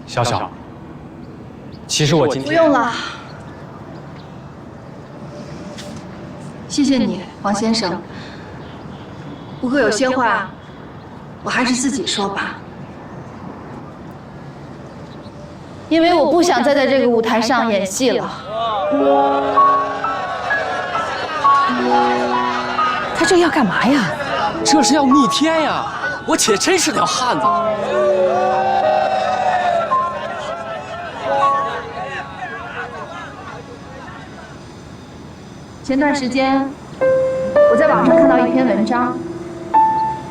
小小，其实我今天……不用了，谢谢你，王先生。不过有些话，我还是自己说吧，因为我不想再在这个舞台上演戏了。他这要干嘛呀？这是要逆天呀！我姐真是条汉子。前段时间，我在网上看到一篇文章，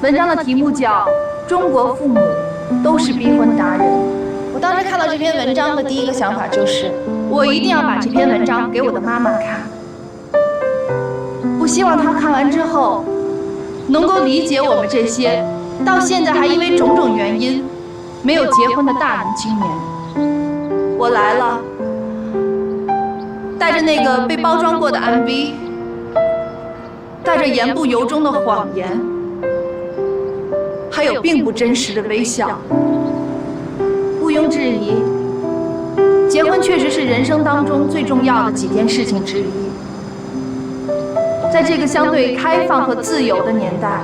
文章的题目叫《中国父母都是逼婚达人》。我当时看到这篇文章的第一个想法就是，我一定要把这篇文章给我的妈妈看。我希望她看完之后，能够理解我们这些到现在还因为种种原因没有结婚的大龄青年。我来了。带着那个被包装过的 MV， 带着言不由衷的谎言，还有并不真实的微笑。毋庸置疑，结婚确实是人生当中最重要的几件事情之一。在这个相对开放和自由的年代，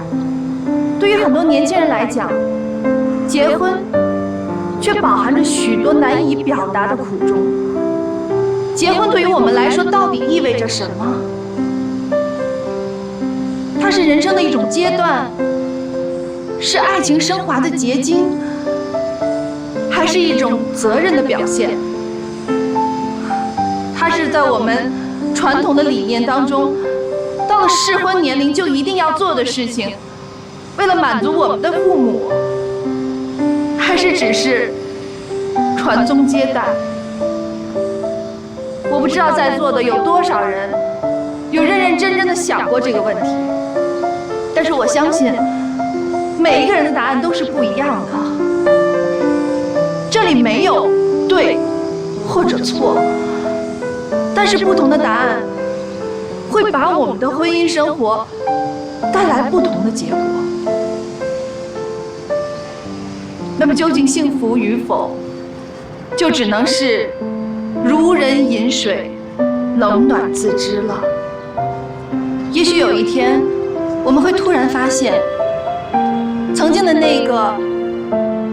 对于很多年轻人来讲，结婚却饱含着许多难以表达的苦衷。结婚对于我们来说到底意味着什么？它是人生的一种阶段，是爱情升华的结晶，还是一种责任的表现？它是在我们传统的理念当中，到了适婚年龄就一定要做的事情，为了满足我们的父母，还是只是传宗接代？我不知道在座的有多少人有认认真真的想过这个问题，但是我相信每一个人的答案都是不一样的。这里没有对或者错，但是不同的答案会把我们的婚姻生活带来不同的结果。那么究竟幸福与否，就只能是如人饮水，冷暖自知了。也许有一天，我们会突然发现，曾经的那个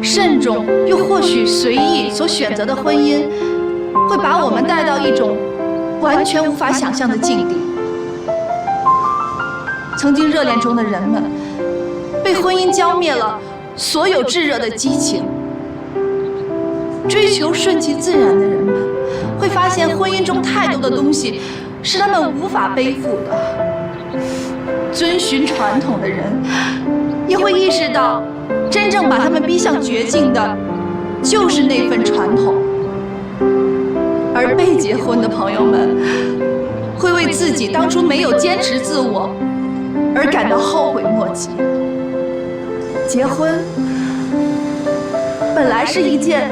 慎重又或许随意所选择的婚姻，会把我们带到一种完全无法想象的境地。曾经热恋中的人们，被婚姻浇灭了所有炙热的激情。追求顺其自然的人们，会发现婚姻中太多的东西是他们无法背负的。遵循传统的人，也会意识到，真正把他们逼向绝境的，就是那份传统。而被结婚的朋友们，会为自己当初没有坚持自我而感到后悔莫及。结婚本来是一件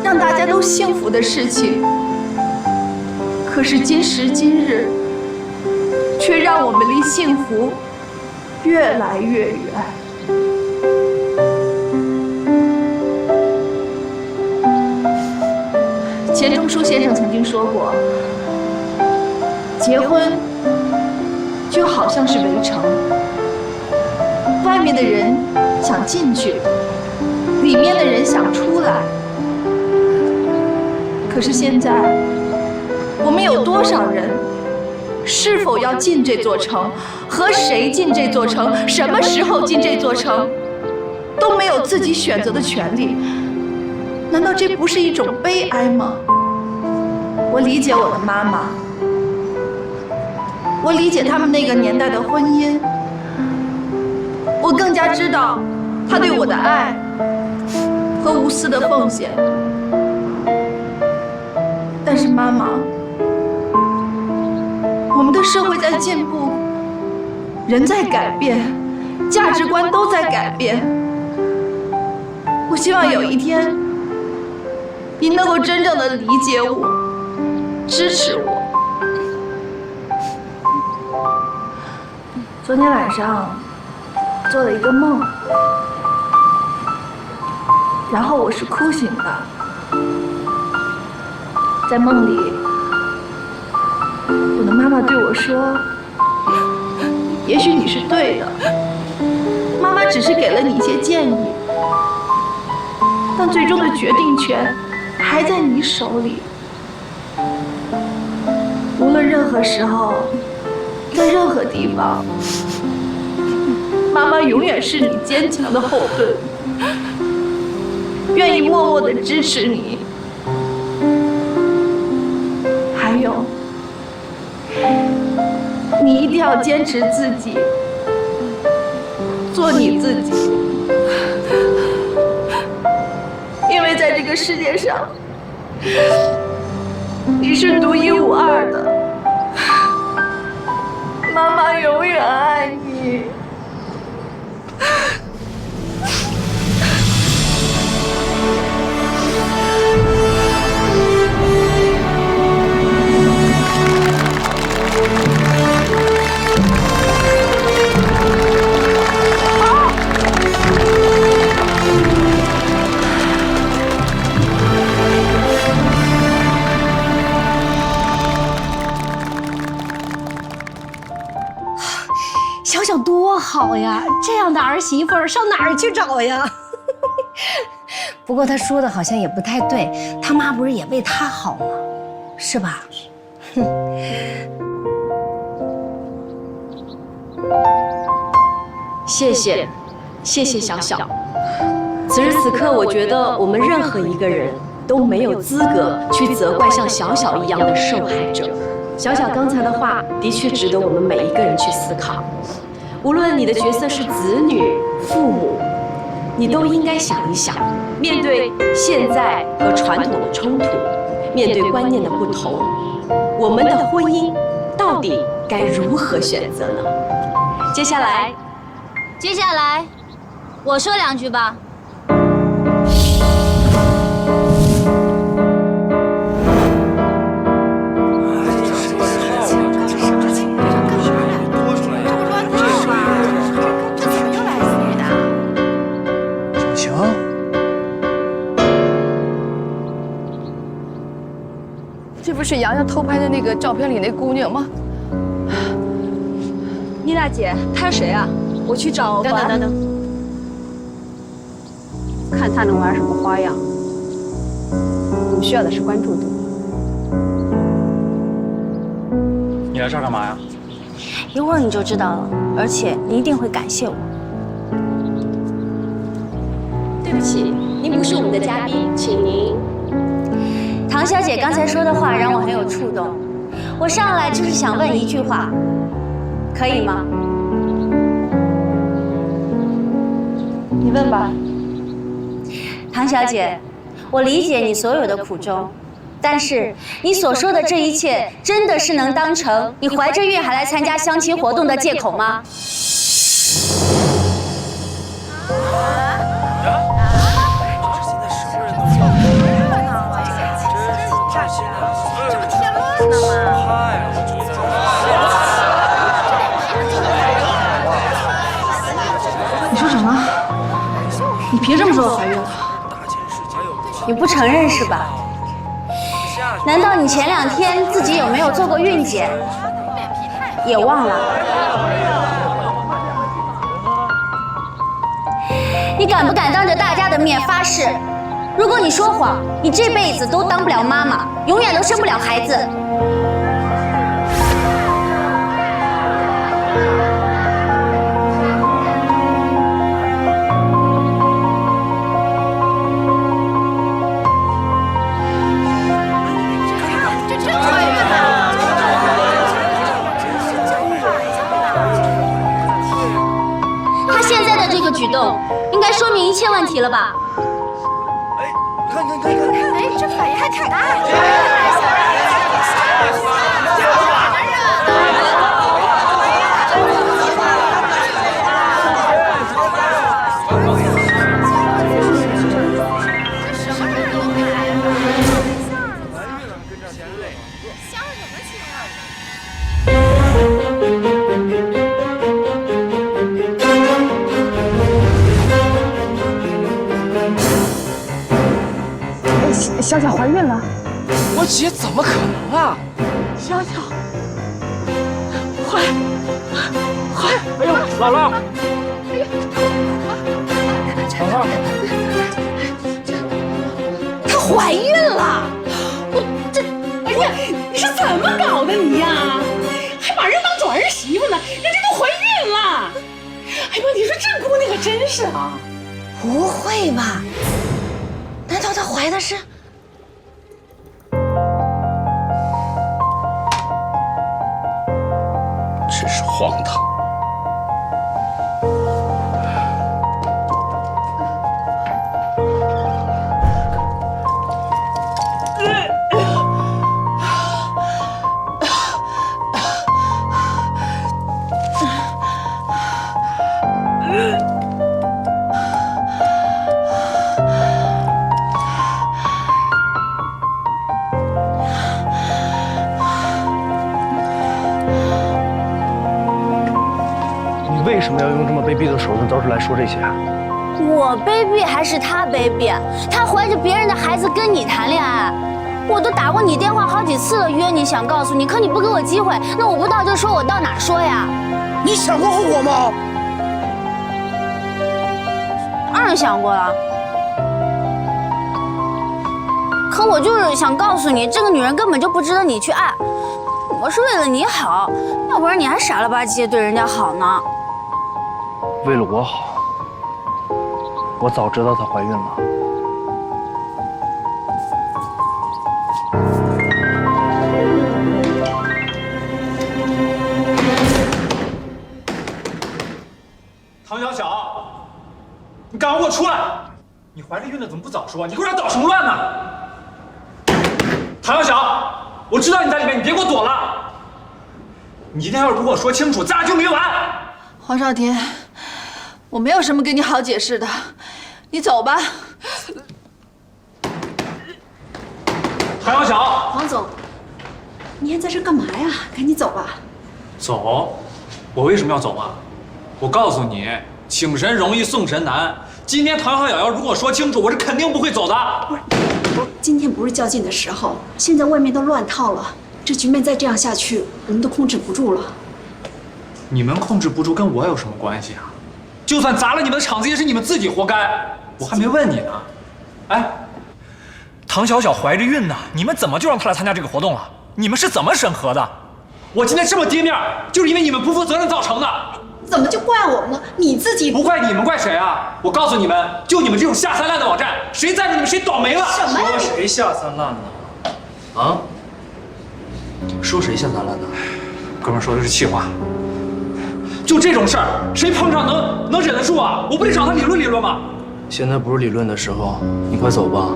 让大家都幸福的事情，可是今时今日，却让我们离幸福越来越远。钱钟书先生曾经说过，结婚就好像是围城，外面的人想进去，里面的人想出来。可是现在，我们有多少人，是否要进这座城，和谁进这座城，什么时候进这座城，都没有自己选择的权利？难道这不是一种悲哀吗？我理解我的妈妈，我理解他们那个年代的婚姻，我更加知道她对我的爱和无私的奉献。但是妈妈，我们的社会在进步，人在改变，价值观都在改变。我希望有一天，你能够真正的理解我，支持我。昨天晚上做了一个梦，然后我是哭醒的。在梦里，我的妈妈对我说：“也许你是对的，妈妈只是给了你一些建议，但最终的决定权还在你手里。无论任何时候，在任何地方，妈妈永远是你坚强的后盾，愿意默默地支持你。还有，你一定要坚持自己，做你自己，因为在这个世界上，你是独一无二的。妈妈永远爱你。小小多好呀，这样的儿媳妇儿上哪儿去找呀？不过他说的好像也不太对，他妈不是也为他好吗？是吧？谢谢小小。此时此刻，我觉得我们任何一个人都没有资格去责怪像小小一样的受害者。小小刚才的话的确值得我们每一个人去思考。无论你的角色是子女、父母，你都应该想一想，面对现在和传统的冲突，面对观念的不同，我们的婚姻到底该如何选择呢？接下来，我说2句吧。这不是洋洋偷拍的那个照片里那姑娘吗？妮娜姐，她是谁啊？我去找。等等，看她能玩什么花样。我们需要的是关注度。你来这儿干嘛呀？一会儿你就知道了，而且你一定会感谢我。对不起，您不是我们的嘉宾，请您。唐小姐刚才说的话让我很有触动，我上来就是想问一句话，可以吗？你问吧。唐小姐，我理解你所有的苦衷，但是你所说的这一切，真的是能当成你怀着孕还来参加相亲活动的借口吗？你说什么？你凭什么说我怀孕了？你不承认是吧？难道你前2天自己有没有做过孕检？也忘了？你敢不敢当着大家的面发誓，如果你说谎，你这辈子都当不了妈妈，永远都生不了孩子？他现在的这个举动，应该说明一切问题了吧？哎，这反应还挺大。小小怀孕了。我姐怎么可能啊？小小，哎呦，姥姥！姥姥，她怀孕了！哎呀，你是怎么搞的你呀？还把人当做儿媳妇呢？人家都怀孕了！哎呦，你说这姑娘可真是啊！不会吧？难道她怀的是？真是荒唐！为什么要用这么卑鄙的手段招出来说这些？我卑鄙还是他卑鄙？他怀着别人的孩子跟你谈恋爱，我都打过你电话好几次了，约你想告诉你，可你不给我机会，那我不到就说，我到哪说呀？你想过后果吗？当然想过了，可我就是想告诉你，这个女人根本就不值得你去爱。我是为了你好，要不然你还傻了吧唧的对人家好呢。为了我好，我早知道她怀孕了。唐小小，你赶快给我出来！你怀着孕了怎么不早说？你给我这捣什么乱呢？唐小小，我知道你在里面，你别给我躲了。你今天要是不跟我说清楚，咱俩就没完。黄少天，我没有什么跟你好解释的，你走吧。唐小小，黄总，你还在这干嘛呀？赶紧走吧。走？我为什么要走啊？我告诉你，请神容易送神难。今天唐小小要如果说清楚，我是肯定不会走的。不是，今天不是较劲的时候，现在外面都乱套了，这局面再这样下去，我们都控制不住了。你们控制不住，跟我有什么关系啊？就算砸了你们的场子，也是你们自己活该。我还没问你呢。哎，唐小小怀着孕呢，你们怎么就让她来参加这个活动了？你们是怎么审核的？我今天这么跌面，就是因为你们不负责任造成的。怎么就怪我们了？你自己不怪你们，怪谁啊？我告诉你们，就你们这种下三滥的网站，谁赞助你们谁倒霉了。什么呀？说谁下三滥呢？啊？说谁下三滥呢？哥们儿说的是气话。就这种事儿，谁碰上能忍得住啊？我不得找他理论理论吗？现在不是理论的时候，你快走吧。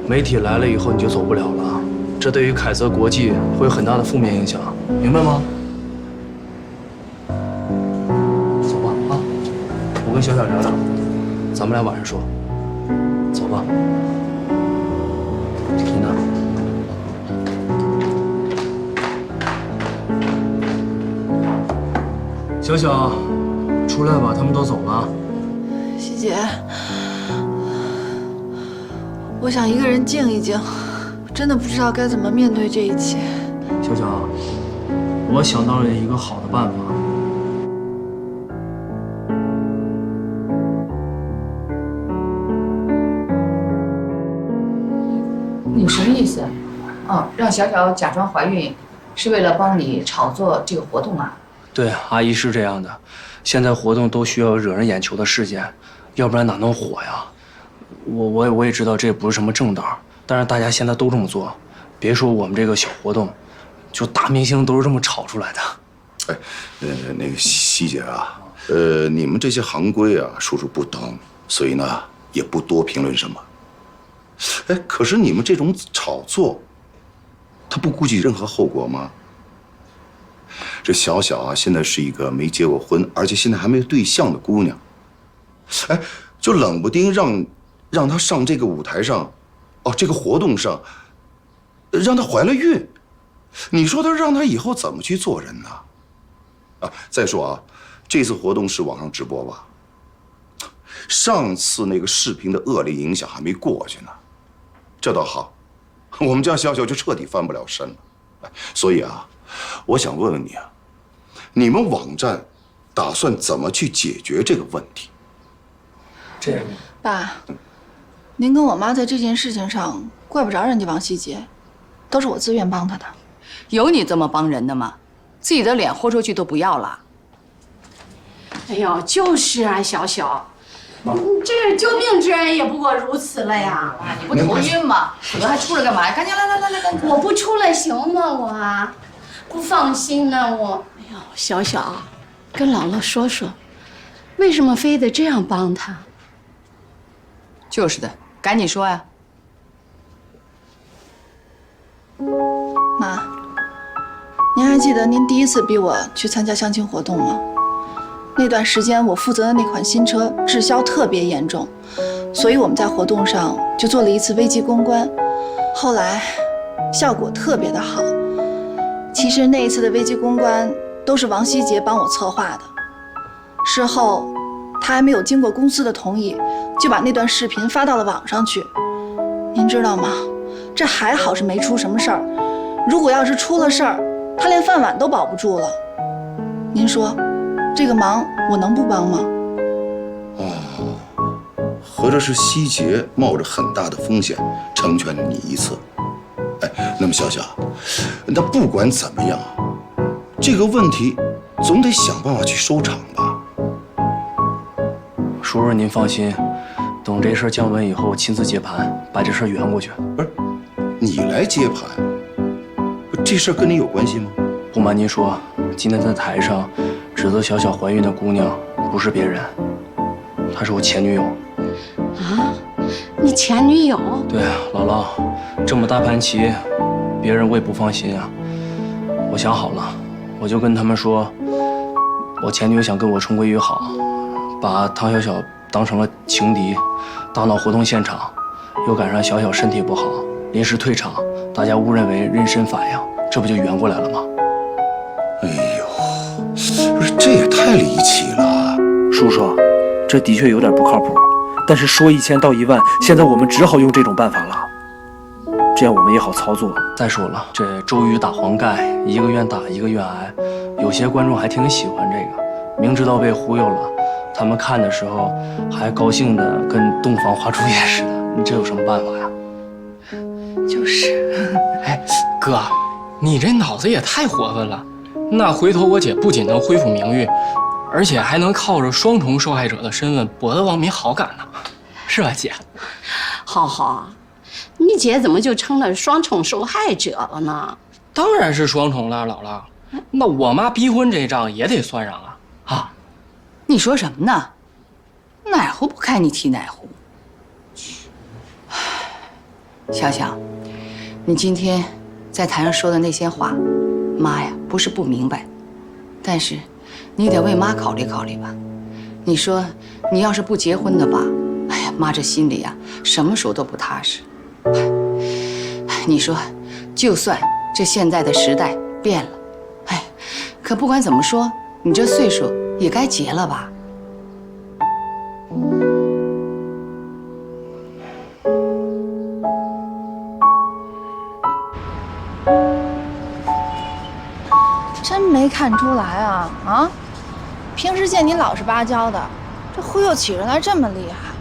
媒体来了以后你就走不了了，这对于凯泽国际会有很大的负面影响，明白吗？走吧啊！我跟小小聊聊，咱们俩晚上说。走吧。你呢？小小，出来吧，他们都走了。希姐，我想一个人静一静，真的不知道该怎么面对这一切。小小，我想到了一个好的办法。你什么意思？哦，让小小假装怀孕，是为了帮你炒作这个活动啊？对，阿姨是这样的，现在活动都需要惹人眼球的事件，要不然哪能火呀？我也知道这也不是什么正道，但是大家现在都这么做，别说我们这个小活动，就大明星都是这么炒出来的。哎，那个希姐啊，你们这些行规啊，叔叔不懂，所以呢也不多评论什么。哎，可是你们这种炒作，他不顾及任何后果吗？这小小啊，现在是一个没结过婚，而且现在还没有对象的姑娘，哎，就冷不丁让她上这个舞台上，哦，这个活动上，让她怀了孕，你说她让她以后怎么去做人呢？啊，再说啊，这次活动是网上直播吧？上次那个视频的恶劣影响还没过去呢，这倒好，我们家小小就彻底翻不了身了。所以啊，我想问问你啊，你们网站打算怎么去解决这个问题？这个爸，您跟我妈在这件事情上怪不着人家王希杰，都是我自愿帮她的。有你这么帮人的吗？自己的脸豁出去都不要了。哎呦，就是啊，小小，这救命之恩也不过如此了呀！你不头晕吗？否则还出来干嘛呀？赶紧来，赶紧！我不出来行吗？我不放心呢，我。哎呦，小小，跟姥姥说说，为什么非得这样帮他？就是的，赶紧说呀。妈，您还记得您第一次逼我去参加相亲活动吗？那段时间我负责的那款新车滞销特别严重，所以我们在活动上就做了一次危机公关，后来效果特别的好。其实那一次的危机公关都是王希杰帮我策划的，事后他还没有经过公司的同意，就把那段视频发到了网上去。您知道吗？这还好是没出什么事儿，如果要是出了事儿，他连饭碗都保不住了。您说，这个忙我能不帮吗？哦，合着是希杰冒着很大的风险成全了你一次。哎，那么小小，那不管怎么样，这个问题总得想办法去收场吧。叔叔您放心，等这事儿降温以后，我亲自接盘，把这事儿圆过去。不是，你来接盘，这事儿跟你有关系吗？不瞒您说，今天在台上指责小小怀孕的姑娘不是别人，她是我前女友。啊，你前女友？对啊，姥姥，这么大盘棋，别人我也不放心啊。我想好了，我就跟他们说，我前女友想跟我重归于好，把唐小小当成了情敌，大闹活动现场，又赶上小小身体不好，临时退场，大家误认为妊娠反应，这不就圆过来了吗？哎呦，不是，这也太离奇了。叔叔，这的确有点不靠谱，但是说1000道1万，现在我们只好用这种办法了，这样我们也好操作。再说了，这周瑜打黄盖，一个愿打一个愿挨，有些观众还挺喜欢这个，明知道被忽悠了，他们看的时候还高兴的跟洞房花烛夜似的，你这有什么办法呀？就是，哎，哥，你这脑子也太活泛了。那回头我姐不仅能恢复名誉，而且还能靠着双重受害者的身份博得网民好感呢，是吧，姐？好好，你姐怎么就成了双重受害者了呢？当然是双重了，姥姥。那我妈逼婚这账也得算上啊！啊，你说什么呢？哪壶不开你提哪壶。小小，你今天在台上说的那些话，妈呀，不是不明白，但是你得为妈考虑考虑吧。你说你要是不结婚的话，哎呀，妈这心里呀，什么时候都不踏实。你说，就算这现在的时代变了，哎，可不管怎么说，你这岁数也该结了吧？真没看出来啊啊！平时见你老实巴交的，这忽悠起人来这么厉害，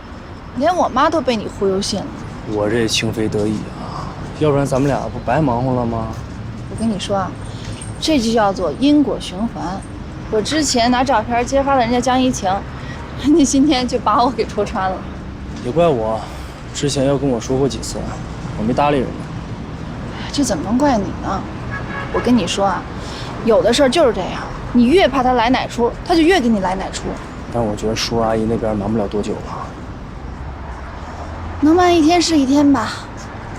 连我妈都被你忽悠信了。我这情非得已啊，要不然咱们俩不白忙活了吗？我跟你说啊，这就叫做因果循环。我之前拿照片揭发了人家江一晴，你今天就把我给戳穿了。也怪我，之前要跟我说过几次，我没搭理人家。这怎么能怪你呢？我跟你说啊，有的事儿就是这样，你越怕他来哪出，他就越给你来哪出。但我觉得叔阿姨那边瞒不了多久了。能瞒一天是一天吧。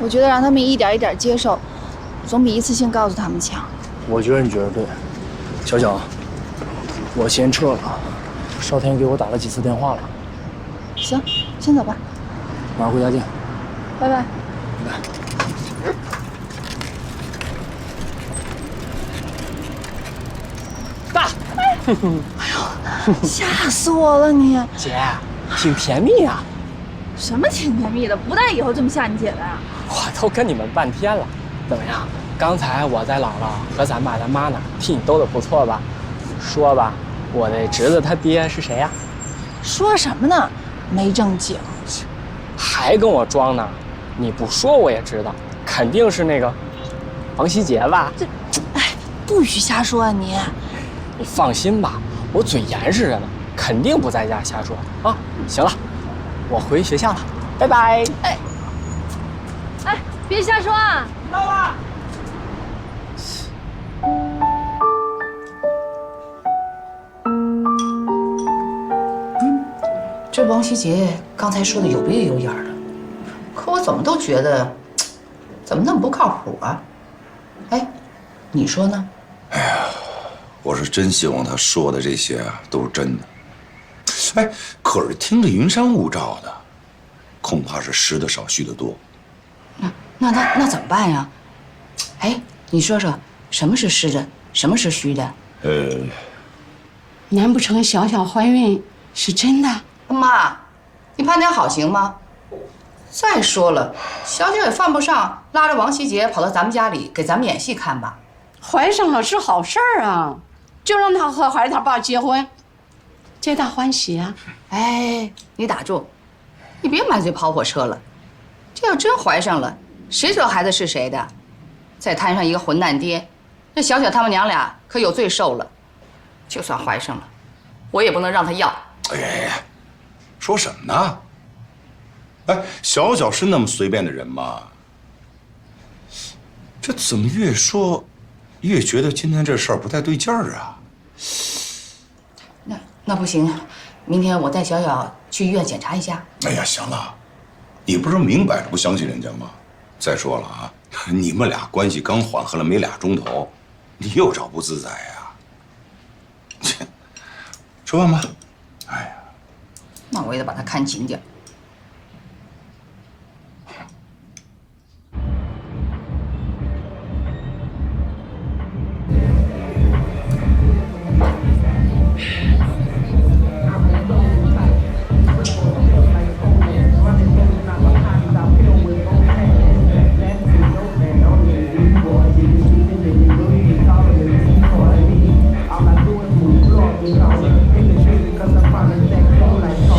我觉得让他们一点一点接受，总比一次性告诉他们强。我觉得你觉得对，小小，我先撤了。少天给我打了几次电话了。行，先走吧。晚上回家见。拜拜。拜拜。爸，哎呦，吓死我了你！姐，挺甜蜜啊。什么甜甜蜜的，不带以后这么吓你姐的呀？我都跟你们半天了，怎么样？刚才我在姥姥和咱爸咱妈那儿替你兜的不错吧？说吧，我那侄子他爹是谁呀？说什么呢？没正经。还跟我装呢？你不说我也知道，肯定是那个王希杰吧？不许瞎说啊你！你放心吧，我嘴严实着呢，肯定不在家瞎说啊。行了，我回学校了，拜拜。哎，别瞎说啊！到了。这王希杰刚才说的有鼻子有眼的，可我怎么都觉得，怎么那么不靠谱啊？哎，你说呢？哎呀，我是真希望他说的这些啊都是真的。哎，可是听着云山雾罩的，恐怕是实的少，虚的多。那怎么办呀？哎，你说说，什么是实的，什么是虚的？难不成小小怀孕是真的？妈，你判点好行吗？再说了，小小也犯不上拉着王希杰跑到咱们家里给咱们演戏看吧。怀上了是好事儿啊，就让他和孩子他爸结婚，皆大欢喜啊。哎，你打住，你别满嘴跑火车了。这要真怀上了，谁知道孩子是谁的？再摊上一个混蛋爹，这小小他们娘俩可有罪受了。就算怀上了，我也不能让他要。哎，说什么呢？哎，小小是那么随便的人吗？这怎么越说越觉得今天这事儿不太对劲儿啊？那不行，明天我带小小去医院检查一下。哎呀，行了，你不是明摆着不相信人家吗？再说了啊，你们俩关系刚缓和了没2钟头，你又找不自在呀？切，吃饭吧。哎呀，那我也得把他看紧点。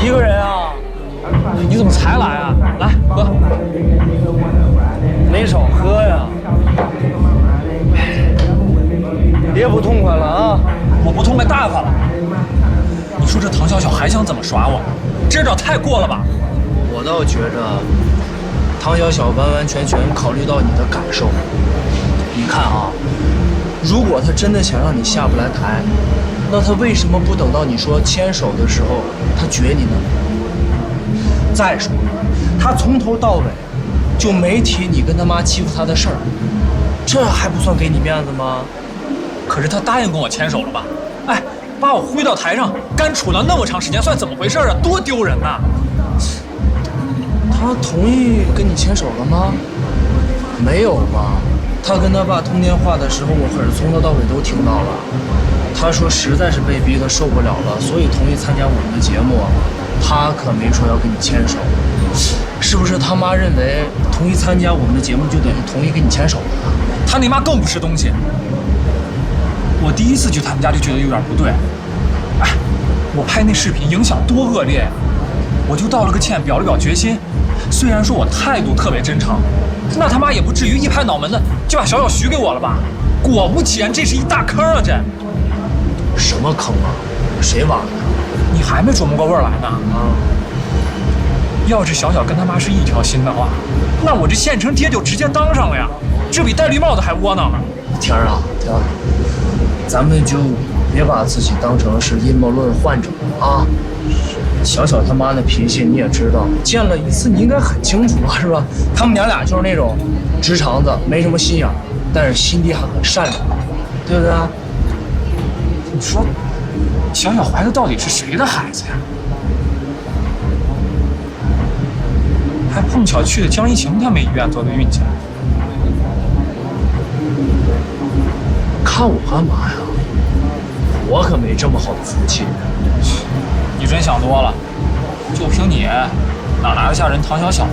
一个人啊？你怎么才来啊？来喝，没少喝呀。别不痛快了啊！我不痛快大发了。你说这唐小小还想怎么耍我？这招太过了吧？我倒觉着，唐小小完完全全考虑到你的感受。你看啊，如果他真的想让你下不来台，那他为什么不等到你说牵手的时候，他撅你呢？再说了，他从头到尾就没提你跟他妈欺负他的事儿，这还不算给你面子吗？可是他答应跟我牵手了吧？哎，把我挥到台上，干杵了那么长时间，算怎么回事啊？多丢人呐！他同意跟你牵手了吗？没有吧？他跟他爸通电话的时候，我可是从头到尾都听到了。他说实在是被逼得受不了了，所以同意参加我们的节目。他可没说要跟你牵手，是不是他妈认为同意参加我们的节目就等于同意跟你牵手了？他那妈更不是东西。我第一次去他们家就觉得有点不对。哎，我拍那视频影响多恶劣呀！我就道了个歉，表了表决心。虽然说我态度特别真诚，那他妈也不至于一拍脑门子就把小小许给我了吧？果不其然，这是一大坑啊！这什么坑啊？谁挖的？你还没琢磨过味儿来呢啊！要是小小跟他妈是一条心的话，那我这现成爹就直接当上了呀！这比戴绿帽子还窝囊呢。天儿啊，天儿，咱们就别把自己当成是阴谋论患者啊！小小他妈那脾气你也知道，见了一次你应该很清楚是吧？他们娘俩就是那种直肠子，没什么心眼，但是心地还很善良，对不对？你说，小小怀的到底是谁的孩子呀？还碰巧去的江一晴他们医院做的孕检。看我干嘛呀？我可没这么好的福气。你真想多了，就凭你，哪拿得下人唐小小啊？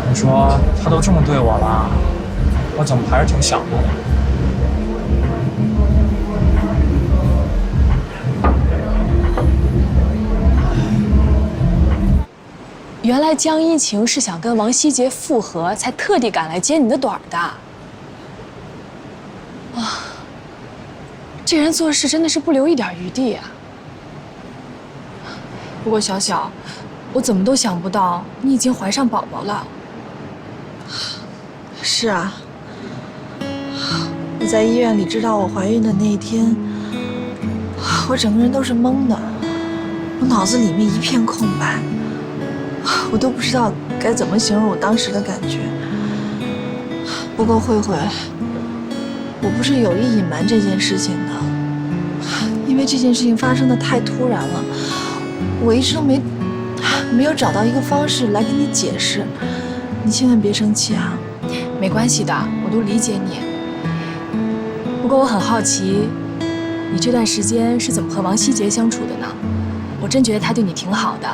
你说他都这么对我了，我怎么还是挺想他的？原来江一晴是想跟王希杰复合，才特地赶来揭你的短的。哇，这人做事真的是不留一点余地啊！不过小小，我怎么都想不到你已经怀上宝宝了。是啊，我在医院里知道我怀孕的那一天，我整个人都是懵的，我脑子里面一片空白，我都不知道该怎么形容我当时的感觉。不过慧慧，我不是有意隐瞒这件事情的，因为这件事情发生的太突然了，我一直都没有找到一个方式来跟你解释，你千万别生气啊。没关系的，我都理解你。不过我很好奇，你这段时间是怎么和王希杰相处的呢？我真觉得他对你挺好的，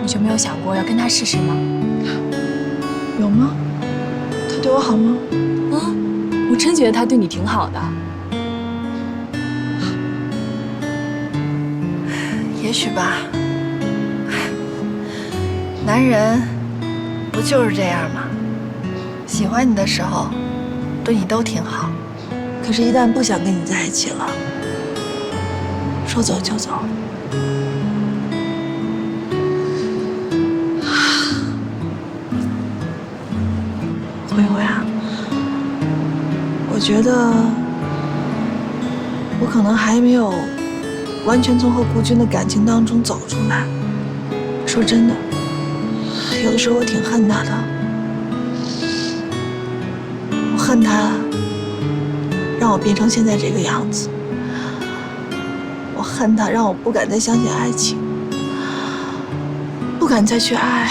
你就没有想过要跟他试试吗？有吗？他对我好吗？我真觉得他对你挺好的。也许吧。男人不就是这样吗？喜欢你的时候，对你都挺好，可是，一旦不想跟你在一起了，说走就走。慧慧啊，我觉得我可能还没有完全从和顾军的感情当中走出来。说真的，有的时候我挺恨他的。我恨他让我变成现在这个样子，我恨他让我不敢再相信爱情，不敢再去爱，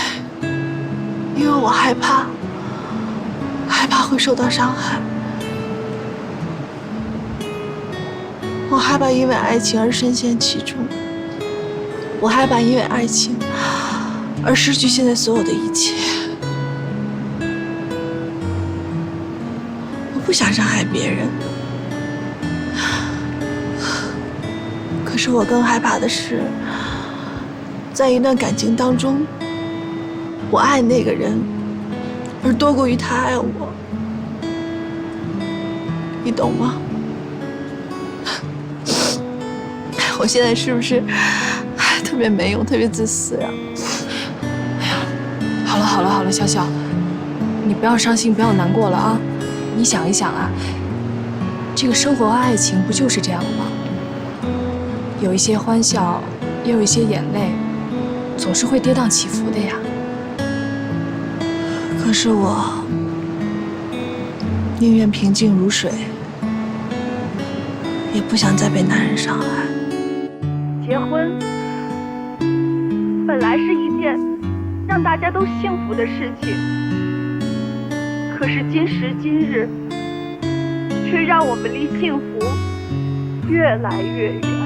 因为我害怕会受到伤害。我害怕因为爱情而深陷其中，我害怕因为爱情而失去现在所有的一切。我不想伤害别人，可是我更害怕的是，在一段感情当中，我爱那个人，而多过于他爱我。你懂吗？我现在是不是特别没用，特别自私呀？哎呀，好了，小小，你不要伤心，不要难过了啊！你想一想啊，这个生活和爱情不就是这样吗？有一些欢笑，也有一些眼泪，总是会跌宕起伏的呀。可是我宁愿平静如水，也不想再被男人伤害。结婚本来是一件让大家都幸福的事情，可是今时今日，却让我们离幸福越来越远。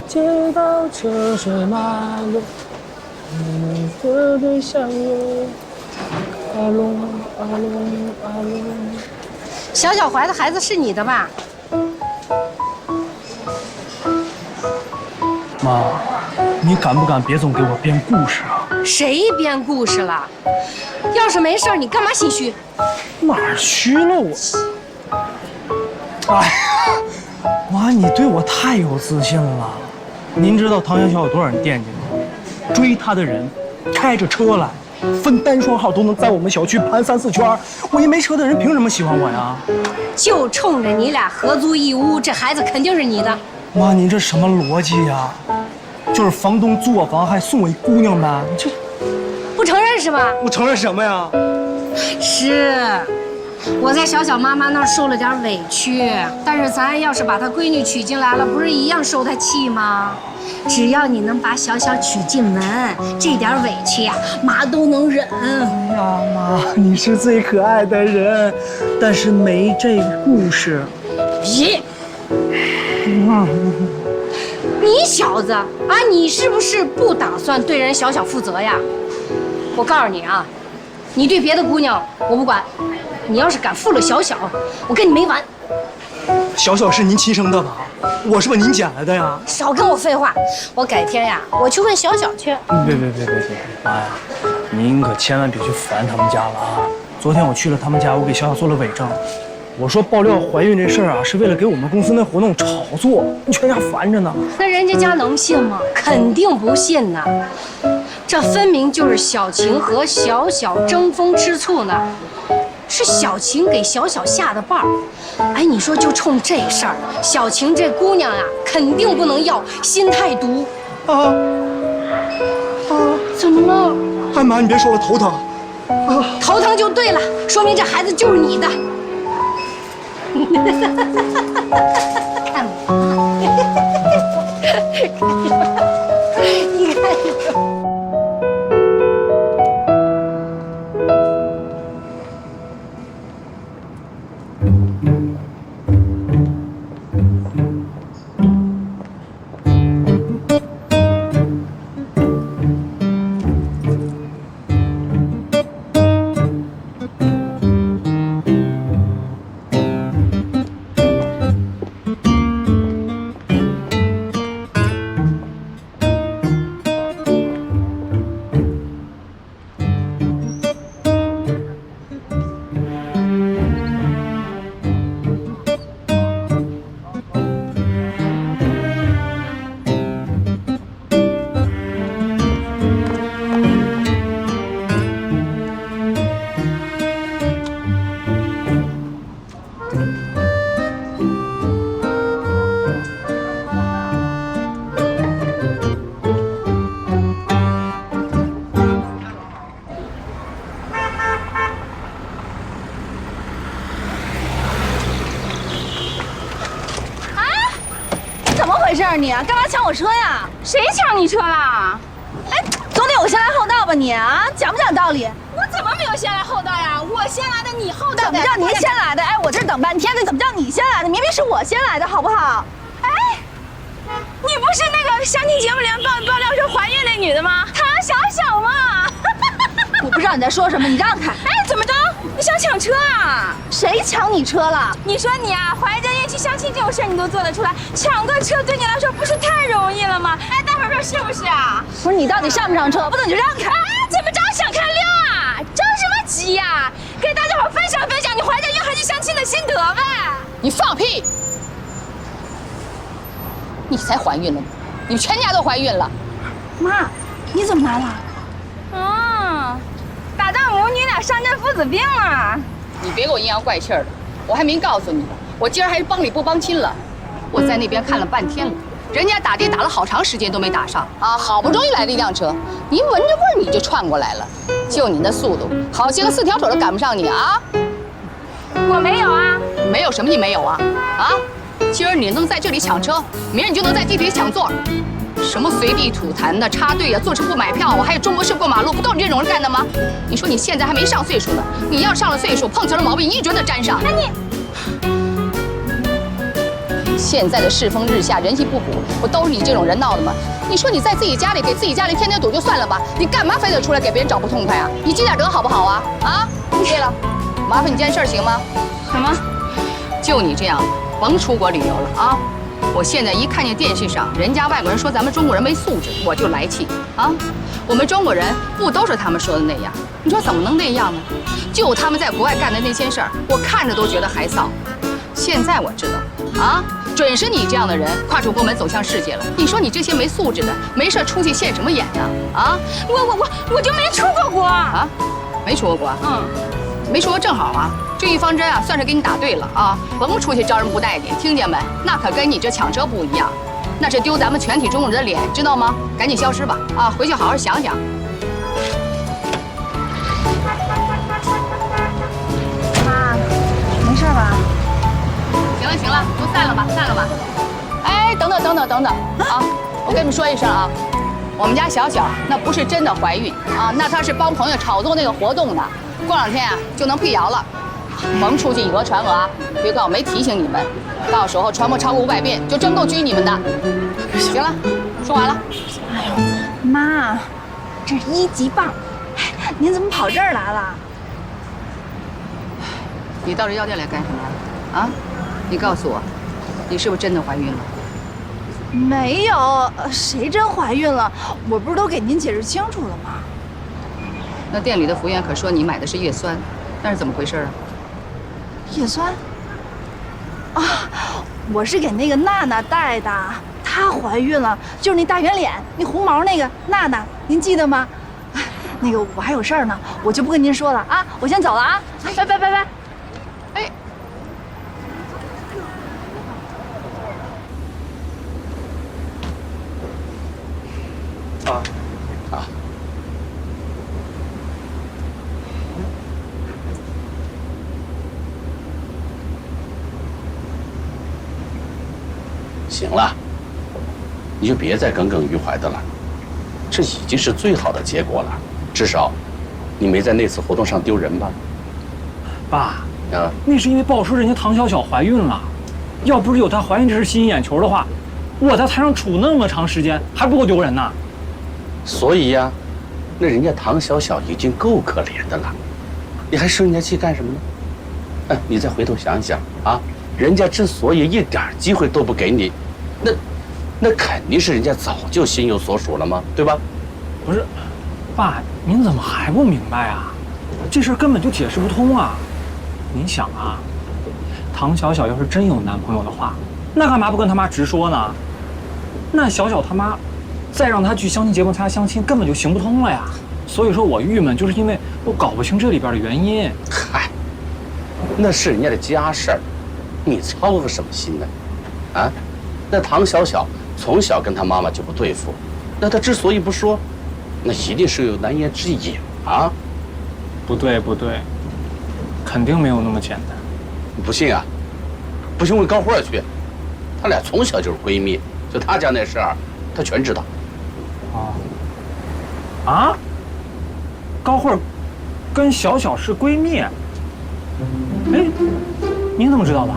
街道车水马龙，你的对象有阿龙阿龙阿龙。小小怀的孩子是你的吧？妈，你敢不敢别总给我编故事啊？谁编故事了？要是没事，你干嘛心虚？哪儿虚了我？哎呀，妈，你对我太有自信了。您知道唐小小有多少人惦记吗？追她的人开着车来，分单双号都能在我们小区盘3、4圈。我一没车的人凭什么喜欢我呀？就冲着你俩合租一屋，这孩子肯定是你的。妈，你这什么逻辑呀？就是房东租我房还送我一姑娘呗，这不承认是吧？我承认什么呀？是，我在小小妈妈那儿受了点委屈，但是咱要是把她闺女娶进来了，不是一样受她气吗？只要你能把小小娶进门，这点委屈呀，妈都能忍。哎呀，妈，你是最可爱的人，但是没这个故事。咦，你小子啊，你是不是不打算对人小小负责呀？我告诉你啊，你对别的姑娘我不管，你要是敢负了小小，我跟你没完。小小是您亲生的吧？我是把您捡来的呀。少跟我废话，我改天呀，我去问小小去。别，妈呀，您可千万别去烦他们家了啊！昨天我去了他们家，我给小小做了伪证。我说爆料怀孕这事儿啊，是为了给我们公司那活动炒作，你全家烦着呢。那人家能信吗？肯定不信呐！这分明就是小晴和小小争风吃醋呢，是小晴给小小下的绊儿。哎，你说就冲这事儿，小晴这姑娘呀，肯定不能要，心太毒。怎么了？哎妈，你别说了，头疼。头疼就对了，说明这孩子就是你的。看我，你看。你啊，干嘛抢我车呀？谁抢你车啦？哎，总得有先来后到吧你啊？讲不讲道理？我怎么没有先来后到呀？我先来的，你后到的。怎么叫您先来的？哎，我这等半天的，怎么叫你先来的？明明是我先来的，好不好？哎，你不是那个相亲节目里爆料说怀孕那女的吗？唐小小吗？我不知道你在说什么，你让开！哎，怎么着？你想抢车啊？谁抢你车了？你说你啊，怀着孕去相亲这种事你都做得出来，抢个车对你来说不是太容易了吗？哎，大伙儿说是不是啊？不是你到底上不上车？不懂你就让开！哎，怎么着想看溜啊？着什么急呀？给大家伙分享分享你怀着孕还去相亲的心得呗！你放屁！你才怀孕了呢，你们全家都怀孕了。妈，你怎么来了？打仗母女俩上阵父子病了。你别给我阴阳怪气的，我还没告诉你呢，我今儿还是帮理不帮亲了。我在那边看了半天了，人家打的打了好长时间都没打上啊，好不容易来了一辆车，你闻着味儿你就窜过来了，就你那速度，好些个4条腿都赶不上你啊！我没有啊，没有什么你没有啊？啊，今儿你能在这里抢车，明儿你就能在地铁抢座。什么随地吐痰的、插队啊、坐车不买票啊，还有中国式过马路，不都是你这种人干的吗？你说你现在还没上岁数呢，你要上了岁数，碰瓷的毛病一准得沾上。哎你，现在的世风日下，人心不古，不都是你这种人闹的吗？你说你在自己家里给自己家里添堵就算了吧，你干嘛非得出来给别人找不痛快啊？你积点德好不好啊？啊，对了，麻烦你件事行吗？什么？就你这样，甭出国旅游了啊！我现在一看见电视上人家外国人说咱们中国人没素质，我就来气啊！我们中国人不都是他们说的那样？你说怎么能那样呢？就他们在国外干的那些事儿，我看着都觉得害臊。现在我知道啊，准是你这样的人跨出国门走向世界了。你说你这些没素质的，没事出去现什么眼呢？啊，我就没出过国啊，没出过国，没出国正好啊。这一方针啊，算是给你打对了啊！甭出去招人不待见，听见没？那可跟你这抢车不一样，那是丢咱们全体中国人的脸，知道吗？赶紧消失吧！啊，回去好好想想。妈，行了行了，都散了吧，散了吧。哎，等等啊！我跟你们说一声啊，我们家小小那不是真的怀孕啊，那她是帮朋友炒作那个活动的，过2天啊就能辟谣了。甭出去以讹传讹啊！别怪我没提醒你们，到时候传播超过500遍，就真够拘你们的。行了，说完了。哎呦，妈，这是1级棒，您怎么跑这儿来了？你到这药店来干什么啊？你告诉我，你是不是真的怀孕了？没有，谁真怀孕了？我不是都给您解释清楚了吗？那店里的服务员可说你买的是叶酸，那是怎么回事啊？叶酸？啊，我是给那个娜娜带的，她怀孕了，就是那大圆脸、那红毛那个娜娜，您记得吗？那个我还有事儿呢，我就不跟您说了啊，我先走了啊，拜拜拜拜。哎。啊。行了，你就别再耿耿于怀的了，这已经是最好的结果了。至少，你没在那次活动上丢人吧？爸，啊，那是因为爆出人家唐小小怀孕了，要不是有她怀孕这事吸引眼球的话，我在台上杵那么长时间，还不够丢人呢。所以呀，那人家唐小小已经够可怜的了，你还生人家气干什么呢？哎，你再回头想想啊，人家之所以一点机会都不给你，那肯定是人家早就心有所属了嘛，对吧？不是，爸，您怎么还不明白啊？这事根本就解释不通啊！您想啊，唐小小要是真有男朋友的话，那干嘛不跟他妈直说呢？那小小他妈再让他去相亲节目参加相亲，根本就行不通了呀。所以说我郁闷，就是因为我搞不清这里边的原因。嗨，那是人家的家事儿，你操个什么心呢？啊，那唐小小从小跟他妈妈就不对付，那他之所以不说，那一定是有难言之隐啊。不对，肯定没有那么简单。你不信啊？不信问高慧去，他俩从小就是闺蜜，就他家那事儿，他全知道。哦。啊？高慧跟小小是闺蜜？哎，您怎么知道的？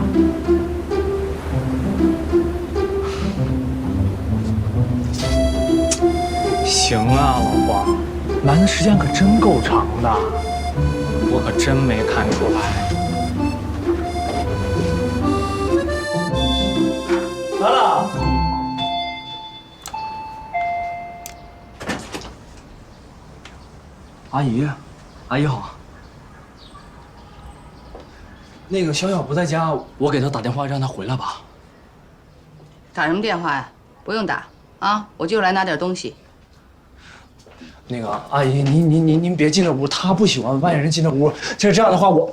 行啊，老黄，瞒的时间可真够长的，我可真没看出来。来了。阿姨，阿姨好。那个小小不在家，我给她打电话让她回来吧。打什么电话呀？不用打啊，我就来拿点东西。那个阿姨，您别进这屋，她不喜欢外人进这屋。就是这样的话，我。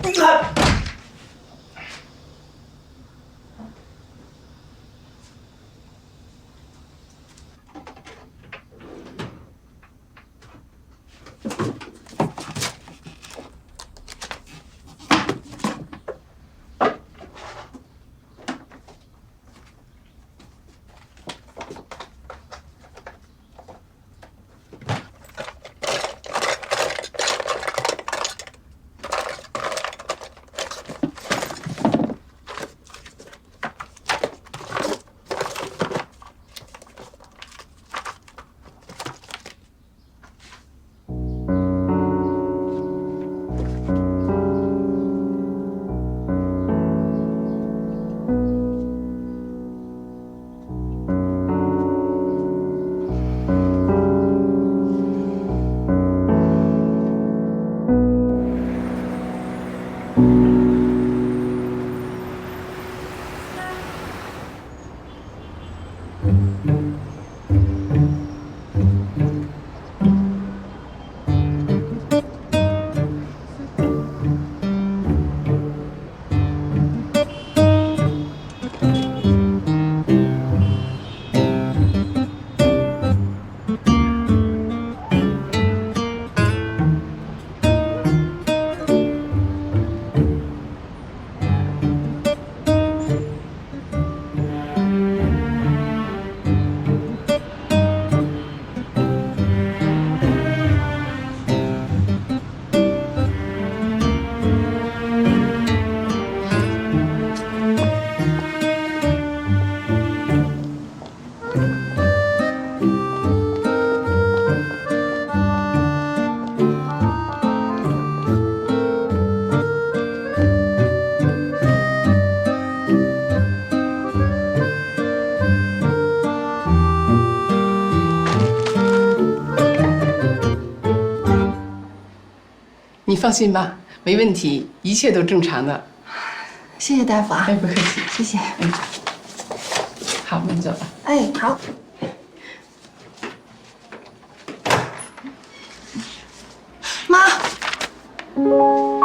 你放心吧，没问题，一切都正常的。谢谢大夫啊。哎，不客气，谢谢。好，那你走吧。哎，好。妈。